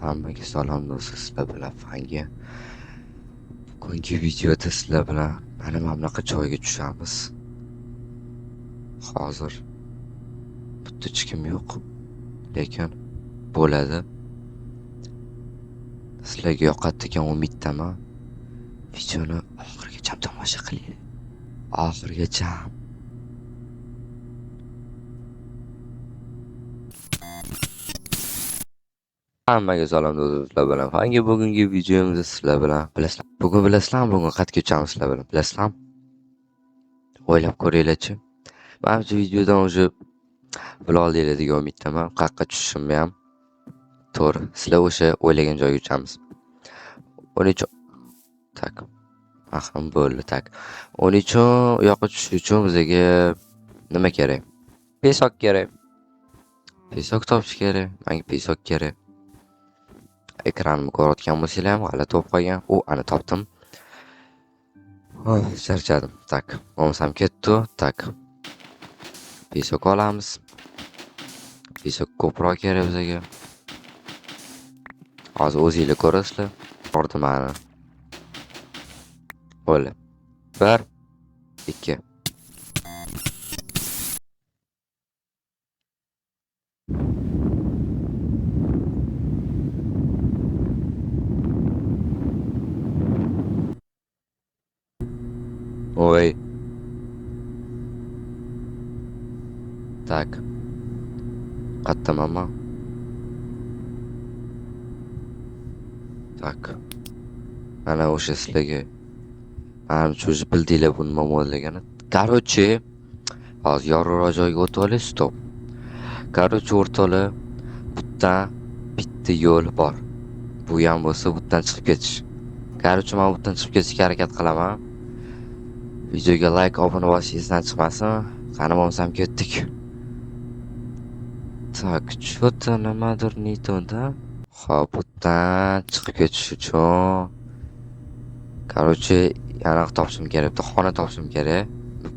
Hammaga salom do'stlar, sizlar bilan Fanga. Bugungi videoda sizlar bilan mana bunaqa joyga tushamiz. Hozir bitta hech kim yo'q, lekin bo'ladi. Sizlarga yoqadi degan umiddaman. Videoni oxirigacha tomosha qiling. Oxirigacha. Hammaga salom do'stlar, sizlar bilan Fanga. Bugungi videomizda sizlar bilan bilasizlar, bugun qayerga tushamiz sizlar bilan. Bilasizlar? O'ylab ko'ringlarchi. Mana shu videodan уже vlog degan umiddaman. Qayerga tushishimni ham to'g'ri. Sizlar o'sha o'ylagan joyga uchamiz. 13 tak. Aham bo'ldi tak. 13 u yoqqa tushish uchun bizga nima kerak? Pesok kerak. Pesok topish kerak. Menga pesok kerak. Ekranimni ko'rayotgan bo'lsanglar ham g'alati bo'lib qolgan. Ana topdim. Charchadim. Tak. Bo'lmasam ketdi. Tak. Pesok olamiz. Pesok ko'proq kerak bizga. Hozir o'zingizlar ko'rasizlar. Bordi mana. Bo'ldi. 1 2 Oy. Tak. Qattamanmi? Tak. Mana o'sha sizlarga mana shu bildinglar bu nima bo'lganini. Короче, hozir yorug'roq joyga o'tib olay, stop. Короче, o'rtoqlar, bitta yo'l bor. Bu ham bo'lsa butdan chiqib ketish. Короче, men butdan chiqib ketishga harakat qilaman. Videoga like, obuna bosishingizdan chiqmasin. Qani bo'lsam ketdik. Tak, что-то nimadir neytonda. Xo'p, butdan chiqib ketish uchun Короче, yana topishim kerak, bitta xona topishim kerak.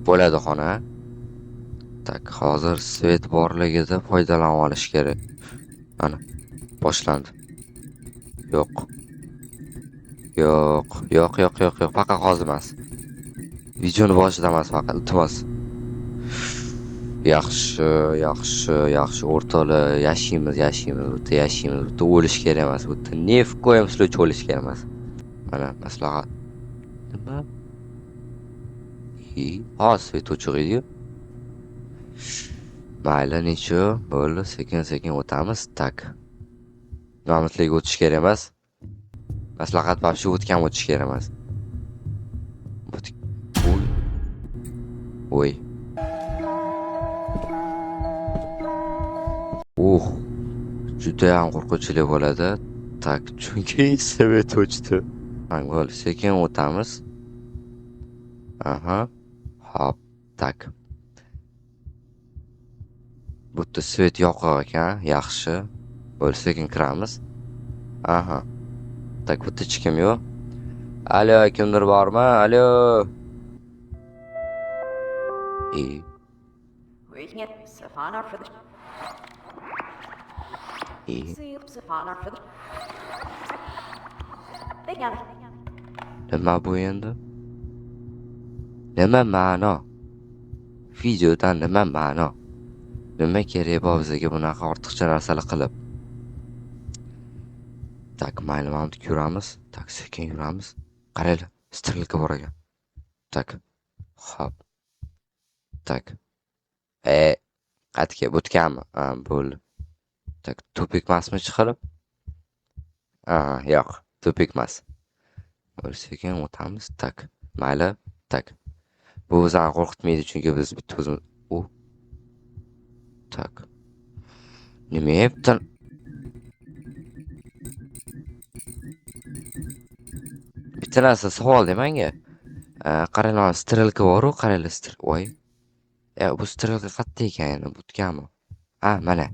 Bo'ladi xona. Tak, hozir svet borligida foydalanib olish kerak. Mana boshlandi. Yo'q. Faqat hozir emas. Videoni boshida emas, faqat iltimos. Yaxshi o'rtoqlar, yashaymiz. Bitta yashaymiz. Bitta o'lish kerak emas. Bitta ni в коем случае o'lish kerak emas. Mana maslahat. Nima? Svet o'chiq edi. Mayli, necha bo'ldi, sekin o'tamiz. Tak. Nomusliga o'tish kerak emas. Maslahat вообще o'tgan o'tish kerak emas. Oy. Juda ham qo'rqinchli bo'ladi. Tak, chunki svet o'chdi. Bo'ldi, sekin o'tamiz. Aha. Hop, tak. Bitta svet yoqar ekan, yaxshi. Bo'ldi, sekin kiramiz. Aha. Tak, bitta hech kim yo'q. Alo, kimdir bormi? Alo. Nima bu endi? Nima ma'no? Videodan nima ma'no? Nima kerak bor bizga bunaqa ortiqcha narsalar qilib? Tak, mayli, mana bu yuramiz. Tak, sekin yuramiz. Qaranglar, strelka bor ekan. Tak. Hop. Tak. Qayerga o'tganmi? Bo'ldi. Tak, tupik emasmi chiqarib? Yo'q, tupik emas. Bo'ldi, sekin o'tamiz. Tak. Mayli. Tak. Bu bizani qo'rqitmaydi, chunki biz bitta o'zimiz. Tak. Nima yaptın? Bitta narsa savol menga. Qaranglar, strelka bor-ku, qaranglar, voy. Bu strelka qayerda ekan endi, butganmi? Mana.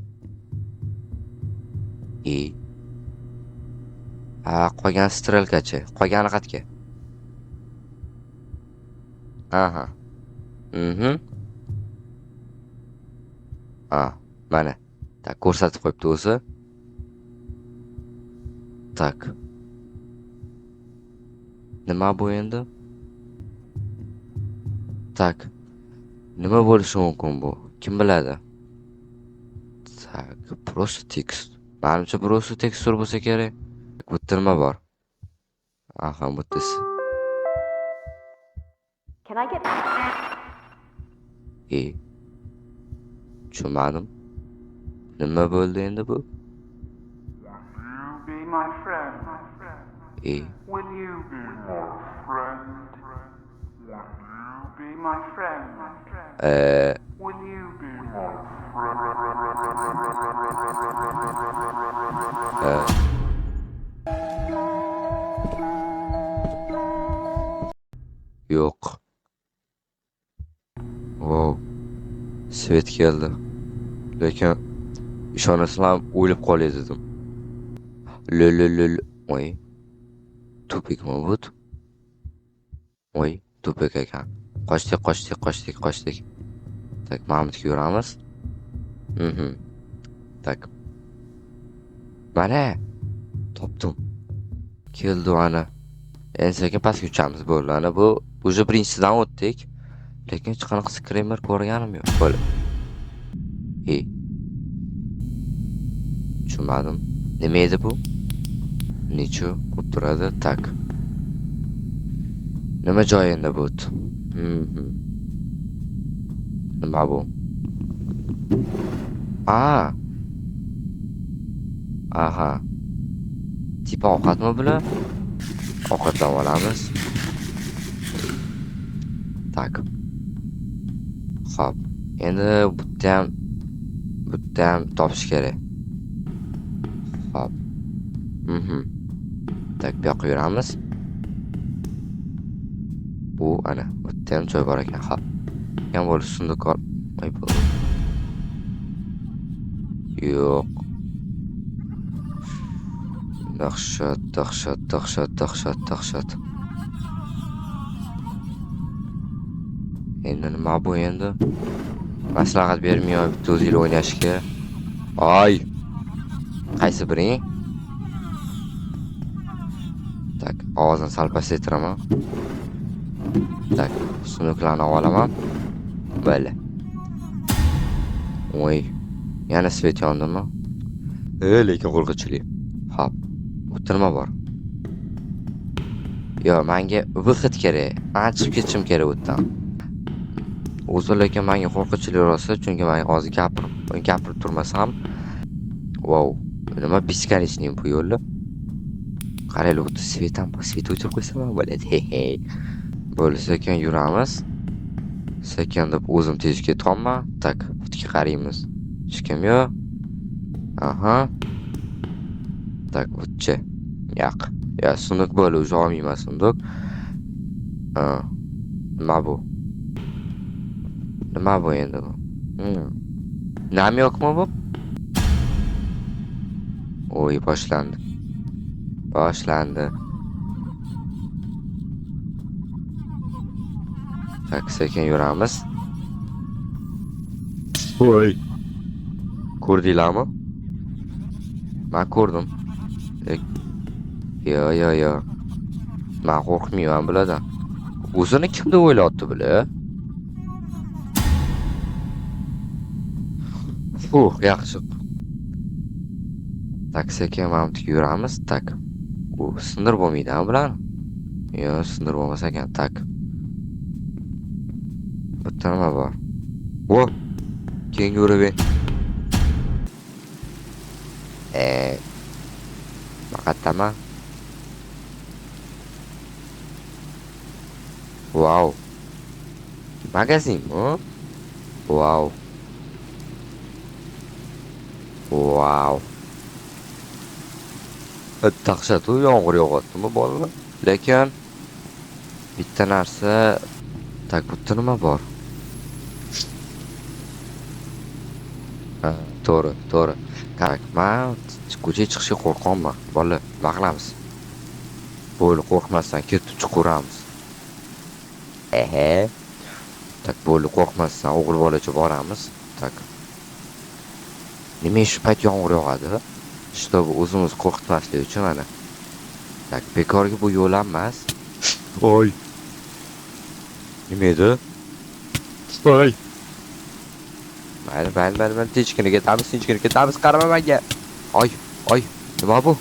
Qolgan strelkachi. Qolgani qayerga? Aha. Mana. Tak, ko'rsatib qo'yibdi o'zi. Tak. Nima bu endi? Tak. Nima bo'lishi mumkin bu? Kim biladi? Tak, просто tekst. Menimcha просто tekstur bo'lsa kerak. Bitta nima bor? Aha, bittasi. Can I get Tushunmadim. Nima bo'ldi endi bu? Be my friend. Will you be my friend? Be my friend. Will you be my Yo'q. Wow. Svet keldi. Lekin ishonasam o'lib qolay dedim. Lol. Oy. Tupikmi bu? Oy, tupik ekan. Qochdik. Tak, Mahmudga yuramiz. Tak. Mana topdim. Keldi ana. Endi sekin pastga uchamiz bo'ldi. Ana bu уже birinchisidan o'tdik. Lekin hech qanaqa skremer ko'rganim yo'q. Bo'ldi. Tushunmadim. Nima edi bu? Necha qilib turadi? Tak. Nima joy endi bu? Nima bu? Aha. Tipa ovqatmi bular? Ovqatdan olamiz. Tak. Xo'p. Endi bitta ham topish kerak. Xo'p. Tak, bu yoqqa yuramiz. Bu ana, bitta ham joy bor ekan. Xo'p. Ham bo'lish sunduq ol. Yo'q. Dahshat. Endi nima bu endi? Maslahat bermayman bitta o'zinglar o'ynashga. Ay. Qaysi biring? Tak, ovozini sal pasaytiraman. Tak, sunduqlarni olaman. Bo'ldi. Oy. Yana svet yondimi? Lekin qo'rqinchli. Xo'p. Bitta nima bor? Yo, menga выход kerak. Men chiqib ketishim kerak bu yerdan. O'zi lekin menga qo'rqinchli rosa, chunki men hozir gapirib turmasam. Wow. Nima бесконечный bu yo'lda? Qaraylik, o'tib svet o'chirib qo'ysam bo'ladi. Bo'ldi, sekin yuramiz. Sekin deb o'zim tez ketyapman. Tak, bitga qaraymiz. Hech kim yo'q. Aha. Tak, o'tchi. Yo'q. Ya, sunduq bo'ldi, o'zi olmayman sunduq. Nima bu? Nima bu endi bu? Nam yo'qmi bu? Oy, boshlandi. Tak, sekin yuramiz. Voy. Ko'rdinglarmi? Men ko'rdim. Yo. Men qo'rqmayman bulardan. O'zini kim deb o'ylayapti bular? Yaxshi. Tak, sekin Mahmudga yuramiz. Tak. Bu sindir bo'lmaydi-a bular? Yo, sindir bo'lmas ekan. Tak. Bitta nima bor? Kenguru be. Maqattama. Wow. Magazinmi? Wow. Dahshat, yomg'ir yog'yaptimi bolalar? Lekin bitta narsa, tak, bitta nima bor? To'g'ri. Qarang, men ko'chaga chiqishga qo'rqaman. Bola, nima qilamiz? Bo'ldi, qo'rqmasdan ketib chiquramiz. Tak, bo'ldi, qo'rqmasdan o'g'il bolacha boramiz. Tak. Nima shu payt yomg'ir yog'adi? Чтобы o'zimizni qo'rqitmaslik uchun mana Tak, bekorga bu yo'l emas. Voy. Nima edi? Voy. Mayli, tinchgina ketamiz, qarama menga. Oy, nima bu?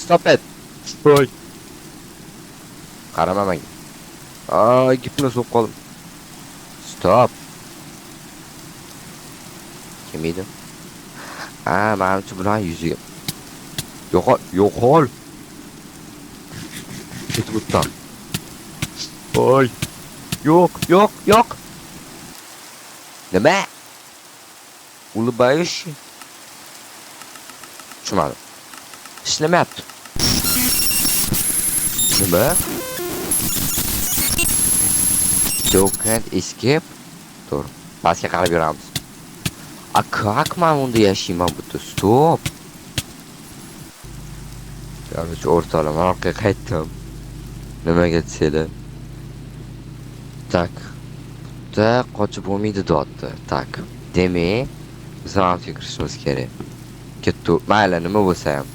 Stop it. Voy. Qarama menga. Gipni so'q qoldim. Stop. Kim edi? Menimcha bilan yuziga. Yo'qol. Ketib o'tdim. Voy. Yo'q. Nima? Улыбаешь? Tushunmadim. Ishlamayapti. Nima? You can't escape. To'g'ri. Pastga qarab yuramiz. Как men unda yashayman bu? Stop. Qarshi o'rtalama orqaga qaytdim. Nimaga desanglar? Tak. Da qochib bo'lmaydi dotdi. Tak. Demak, biz ham kirishimiz kerak. Ketdi. Mayli, nima bo'lsa ham.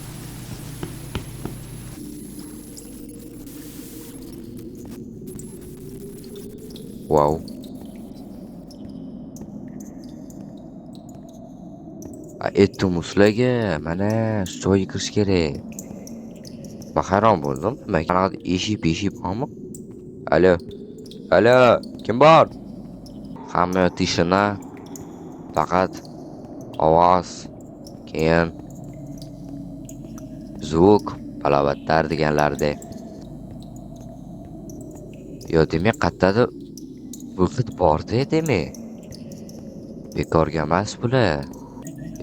Wow. Aytdim mana shu joyga kirish kerak. Men hayron bo'ldim. Mana eshib bormi? Alo, kim bor? Hamma tishina. Faqat ovoz, keyin zvuk, palovatlar deganlardek. Yo, demak, qayerdadir vaqt bor-da, demak. Bekorga emas bular.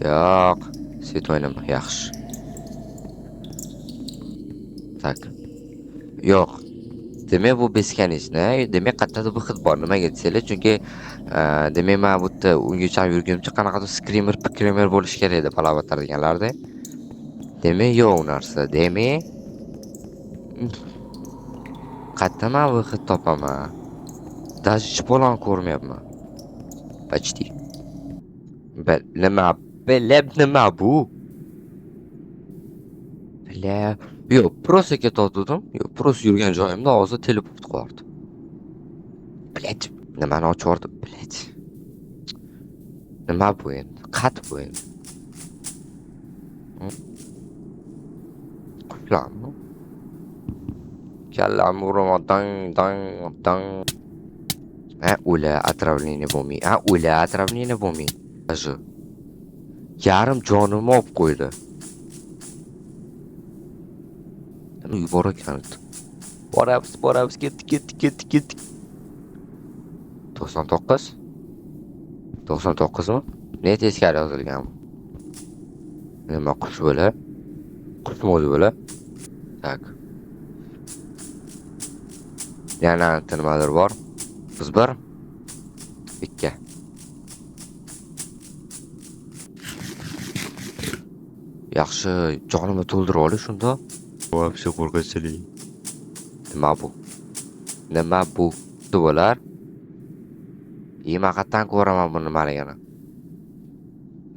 Yo'q, set o'ynama, yaxshi. Tak. Yo'q. Demak, bu beskanishni, demak, qayerdadir vaqt bor. Nimaga desanglar, chunki demak, men bu yerda ungacha yurganimcha qanaqadir skrimer bo'lish kerak edi, palovatlar deganlarda. Demak, yo'q u narsa. Demak, qayerda men vaqt topaman? Даже chipolon ko'rmayapman. Почти. Nima bu? Yo'q, просто ketdim. Yo'q, просто yurgan joyimda hozir teleport qo'yardi. Blять, nimani ochordi? Blять. Nima bu endi? Qat bu endi. Qulami. Kallam uraman dang. O'la отравление bo'lmay. Aji. Yarim jonimni olib qo'ydi. Yubor ekan. Boramiz, ketdik. 99 mi? Ne teskari yozilgan? Nima qush bo'la? Qushmi o'zi bo'la? Tak. Yana nimadir bor? Biz bir. Ikki. Yaxshi, jonimni to'ldirib olish shunda. Вообще qo'rqinchli. Nima bu? Bo'lar? Men qatdan ko'raman buni nimaligini.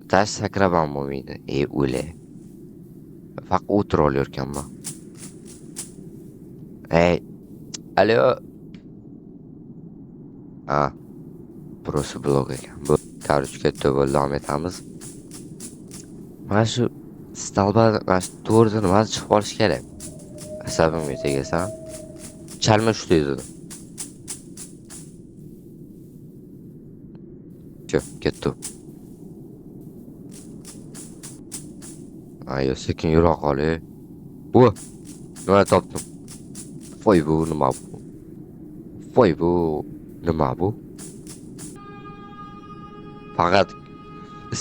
Tash sakraban bo'lmaydi. O'le. Faqat o'tirib olayotganman. Alo. Burası blog ekan. Bu karuchka bo'ldi, davom etamiz. Mana shu stalba, mana shu to'rda nima chiqib qolish kerak. Asabimga tegasan. Chalma shu deydi. Ketdi. Ayo, sekin yura qol. Bu nima topdim? Voy bu nima bu? Faqat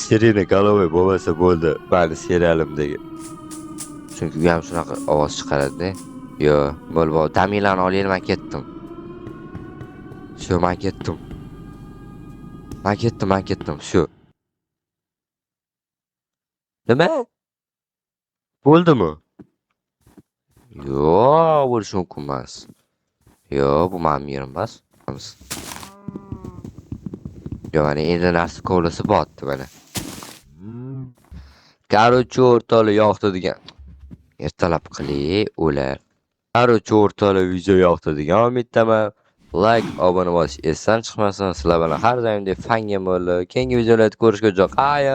Sirena Galowe bo'lmasa bo'ldi. Mani serialimdagi. Chunki u ham shunaqa ovoz chiqaradi-da. Yo, bo'lbo. Tamilani olaylik, men ketdim. Shu, men ketdim. Shu. Nima? Bo'ldimi? Yo, bo'lishi mumkin emas. Yo, bu mening yerim emas. Yo, mana endi narsa kovlasa botdi mana. Короче, o'rtoqlar yoqdi degan. ertalab qiling, o'lar. Короче, o'rtoqlar video yoqdi degan umiddaman. Like, obuna bo'lish esdan chiqmasin. Sizlar bilan har doimdek fanga bo'lib, keyingi videolarda ko'rishguncha xayr.